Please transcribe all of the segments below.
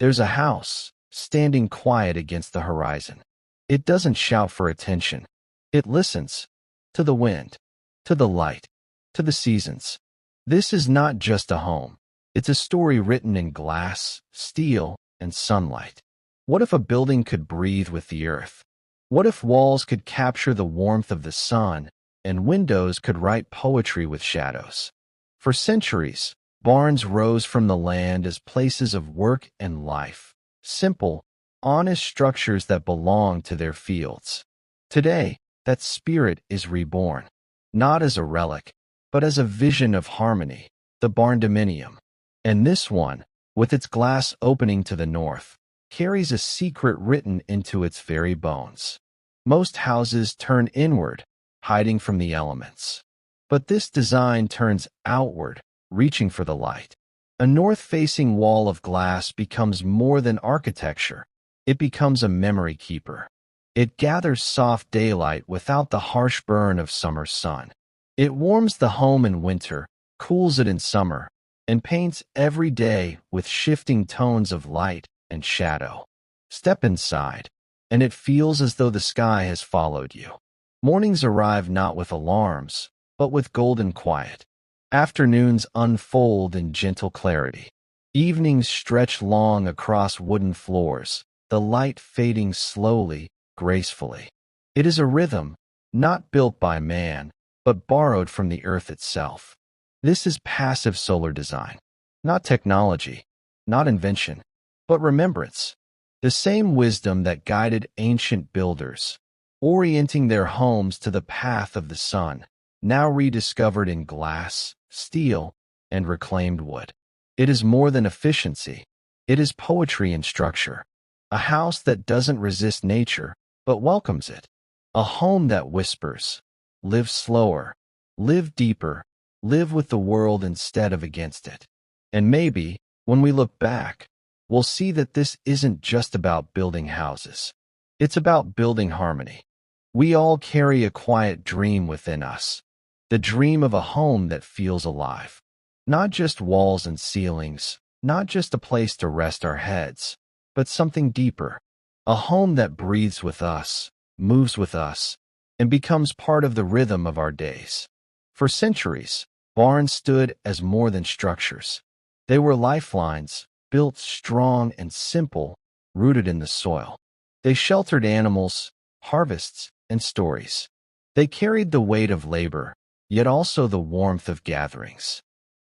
There's a house, standing quiet against the horizon. It doesn't shout for attention. It listens. To the wind, to the light, to the seasons. This is not just a home. It's a story written in glass, steel, and sunlight. What if a building could breathe with the earth? What if walls could capture the warmth of the sun, and windows could write poetry with shadows? For centuries, barns rose from the land as places of work and life, simple, honest structures that belonged to their fields. Today, that spirit is reborn, not as a relic, but as a vision of harmony, the barndominium. And this one, with its glass opening to the north, carries a secret written into its very bones. Most houses turn inward, hiding from the elements. But this design turns outward, reaching for the light. A north-facing wall of glass becomes more than architecture. It becomes a memory keeper. It gathers soft daylight without the harsh burn of summer sun. It warms the home in winter, cools it in summer, and paints every day with shifting tones of light and shadow. Step inside, and it feels as though the sky has followed you. Mornings arrive not with alarms, but with golden quiet. Afternoons unfold in gentle clarity. Evenings stretch long across wooden floors, the light fading slowly, gracefully. It is a rhythm, not built by man, but borrowed from the earth itself. This is passive solar design, not technology, not invention, but remembrance. The same wisdom that guided ancient builders, orienting their homes to the path of the sun, now rediscovered in glass, steel, and reclaimed wood. It is more than efficiency. It is poetry in structure. A house that doesn't resist nature, but welcomes it. A home that whispers, live slower, live deeper, live with the world instead of against it. And maybe, when we look back, we'll see that this isn't just about building houses. It's about building harmony. We all carry a quiet dream within us, the dream of a home that feels alive. Not just walls and ceilings, not just a place to rest our heads, but something deeper. A home that breathes with us, moves with us, and becomes part of the rhythm of our days. For centuries, barns stood as more than structures. They were lifelines, built strong and simple, rooted in the soil. They sheltered animals, harvests, and stories. They carried the weight of labor, yet also the warmth of gatherings.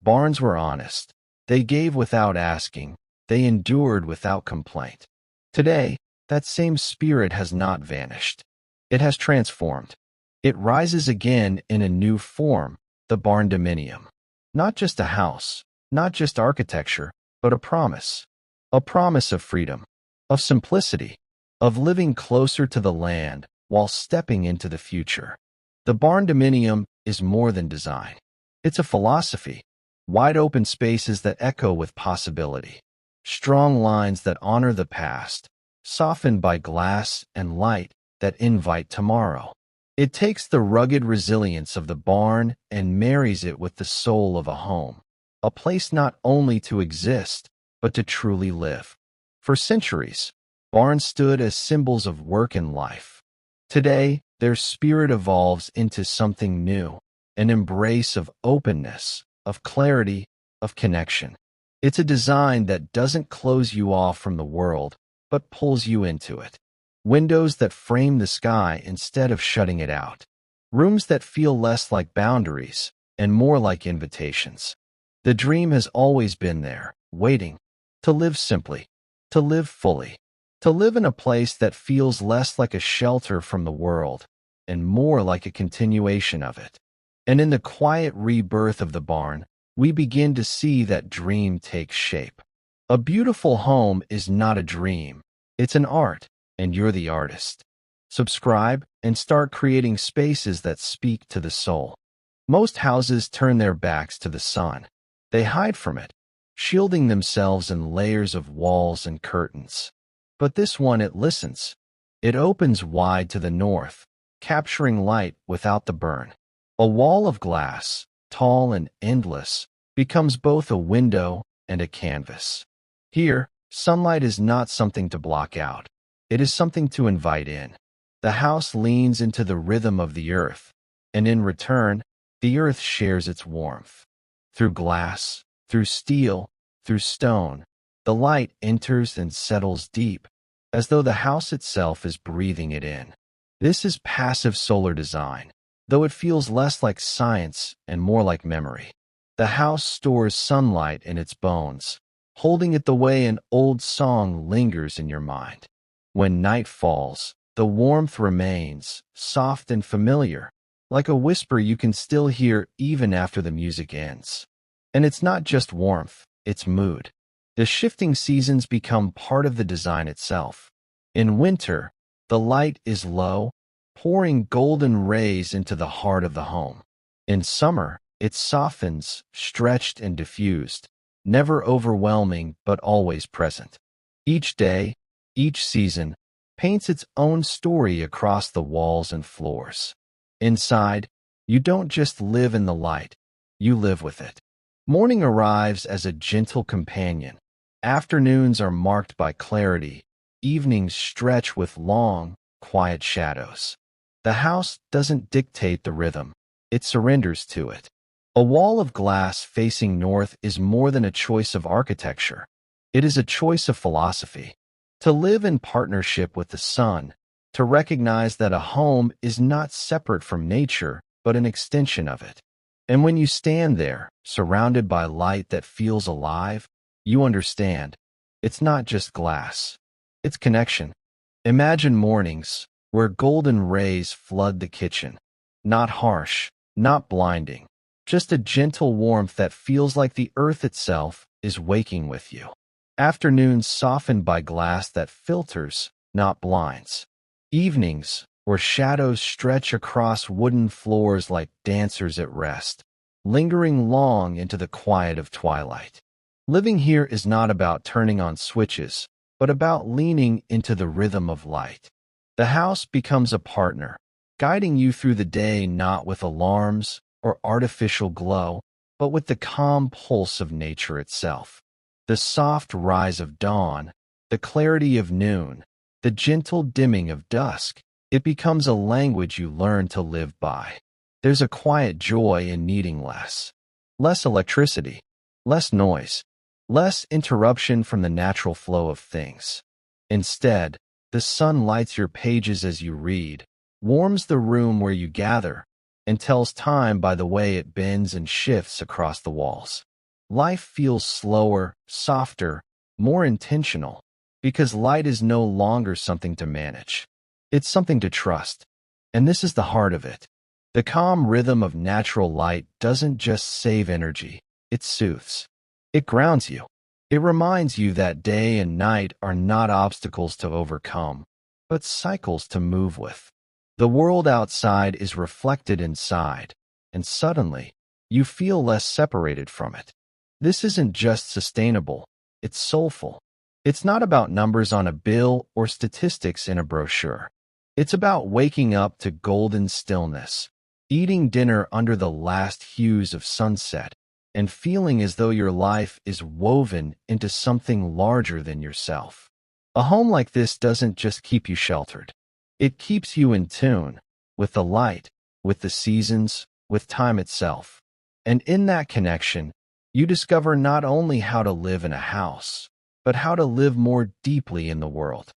Barns were honest. They gave without asking. They endured without complaint. Today, that same spirit has not vanished. It has transformed. It rises again in a new form, the barndominium. Not just a house, not just architecture, but a promise. A promise of freedom, of simplicity, of living closer to the land while stepping into the future. The barndominium is more than design. It's a philosophy. Wide open spaces that echo with possibility. Strong lines that honor the past, softened by glass and light that invite tomorrow. It takes the rugged resilience of the barn and marries it with the soul of a home, a place not only to exist, but to truly live. For centuries, barns stood as symbols of work and life. Today, their spirit evolves into something new, an embrace of openness, of clarity, of connection. It's a design that doesn't close you off from the world, but pulls you into it. Windows that frame the sky instead of shutting it out. Rooms that feel less like boundaries and more like invitations. The dream has always been there, waiting, to live simply, to live fully, to live in a place that feels less like a shelter from the world and more like a continuation of it. And in the quiet rebirth of the barn, we begin to see that dream take shape. A beautiful home is not a dream, it's an art, and you're the artist. Subscribe and start creating spaces that speak to the soul. Most houses turn their backs to the sun. They hide from it, shielding themselves in layers of walls and curtains. But this one, it listens. It opens wide to the north, capturing light without the burn. A wall of glass, tall and endless, becomes both a window and a canvas. Here, Sunlight is not something to block out. It is something to invite in. The house leans into the rhythm of the earth, and in return, the earth shares its warmth. Through glass, through steel, through stone, the light enters and settles deep, as though the house itself is breathing it in. This is passive solar design, though it feels less like science and more like memory. The house stores sunlight in its bones, holding it the way an old song lingers in your mind. When night falls, the warmth remains, soft and familiar, like a whisper you can still hear even after the music ends. And it's not just warmth, it's mood. The shifting seasons become part of the design itself. In winter, the light is low, pouring golden rays into the heart of the home. In summer, it softens, stretched and diffused, never overwhelming but always present. Each day, each season, paints its own story across the walls and floors. Inside, you don't just live in the light, you live with it. Morning arrives as a gentle companion. Afternoons are marked by clarity. Evenings stretch with long, quiet shadows. The house doesn't dictate the rhythm, it surrenders to it. A wall of glass facing north is more than a choice of architecture. It is a choice of philosophy. To live in partnership with the sun, to recognize that a home is not separate from nature, but an extension of it. And when you stand there, surrounded by light that feels alive, you understand. It's not just glass. It's connection. Imagine mornings where golden rays flood the kitchen. Not harsh, not blinding, just a gentle warmth that feels like the earth itself is waking with you. Afternoons softened by glass that filters, not blinds. Evenings where shadows stretch across wooden floors like dancers at rest, lingering long into the quiet of twilight. Living here is not about turning on switches, but about leaning into the rhythm of light. The house becomes a partner, guiding you through the day not with alarms or artificial glow, but with the calm pulse of nature itself. The soft rise of dawn, the clarity of noon, the gentle dimming of dusk, it becomes a language you learn to live by. There's a quiet joy in needing less. Less electricity, less noise, less interruption from the natural flow of things. Instead, the sun lights your pages as you read, warms the room where you gather, and tells time by the way it bends and shifts across the walls. Life feels slower, softer, more intentional, because light is no longer something to manage. It's something to trust. And this is the heart of it. The calm rhythm of natural light doesn't just save energy, it soothes. It grounds you. It reminds you that day and night are not obstacles to overcome, but cycles to move with. The world outside is reflected inside, and suddenly, you feel less separated from it. This isn't just sustainable, it's soulful. It's not about numbers on a bill or statistics in a brochure. It's about waking up to golden stillness, eating dinner under the last hues of sunset, and feeling as though your life is woven into something larger than yourself. A home like this doesn't just keep you sheltered. It keeps you in tune with the light, with the seasons, with time itself. And in that connection, you discover not only how to live in a house, but how to live more deeply in the world.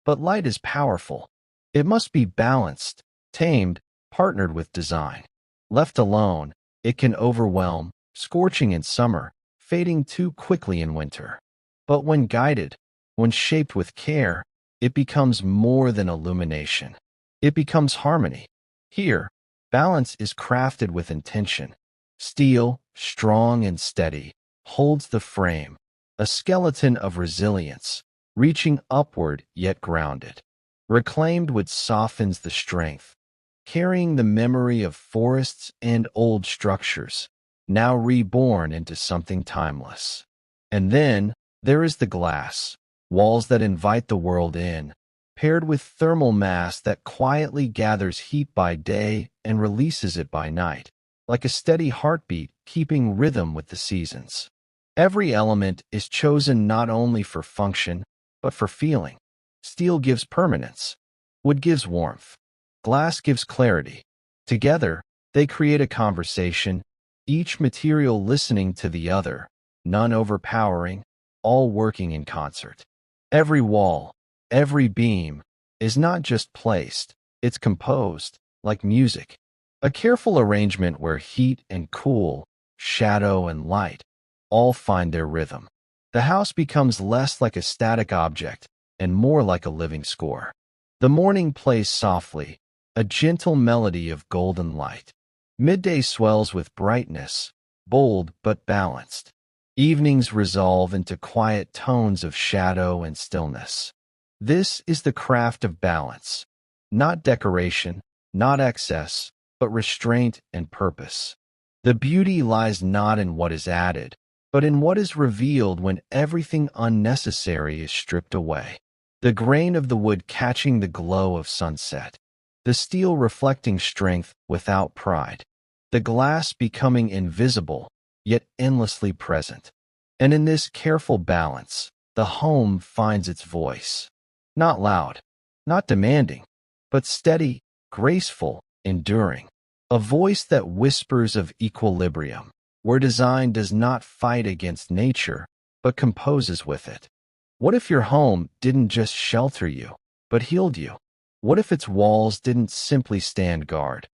But light is powerful. It must be balanced, tamed, partnered with design. Left alone, it can overwhelm, scorching in summer, fading too quickly in winter. But when guided, when shaped with care, it becomes more than illumination. It becomes harmony. Here, balance is crafted with intention. Steel, strong and steady, holds the frame, a skeleton of resilience, reaching upward yet grounded. Reclaimed wood softens the strength, carrying the memory of forests and old structures, now reborn into something timeless. And then there is the glass, walls that invite the world in, paired with thermal mass that quietly gathers heat by day and releases it by night, like a steady heartbeat keeping rhythm with the seasons. Every element is chosen not only for function, but for feeling. Steel gives permanence. Wood gives warmth. Glass gives clarity. Together, they create a conversation, each material listening to the other, none overpowering, all working in concert. Every wall, every beam, is not just placed, it's composed, like music. A careful arrangement where heat and cool, shadow and light, all find their rhythm. The house becomes less like a static object and more like a living score. The morning plays softly, a gentle melody of golden light. Midday swells with brightness, bold but balanced. Evenings resolve into quiet tones of shadow and stillness. This is the craft of balance, not decoration, not excess, but restraint and purpose. The beauty lies not in what is added, but in what is revealed when everything unnecessary is stripped away. The grain of the wood catching the glow of sunset, the steel reflecting strength without pride, the glass becoming invisible, yet endlessly present. And in this careful balance, the home finds its voice. Not loud, not demanding, but steady, graceful, enduring. A voice that whispers of equilibrium, where design does not fight against nature, but composes with it. What if your home didn't just shelter you, but healed you? What if its walls didn't simply stand guard,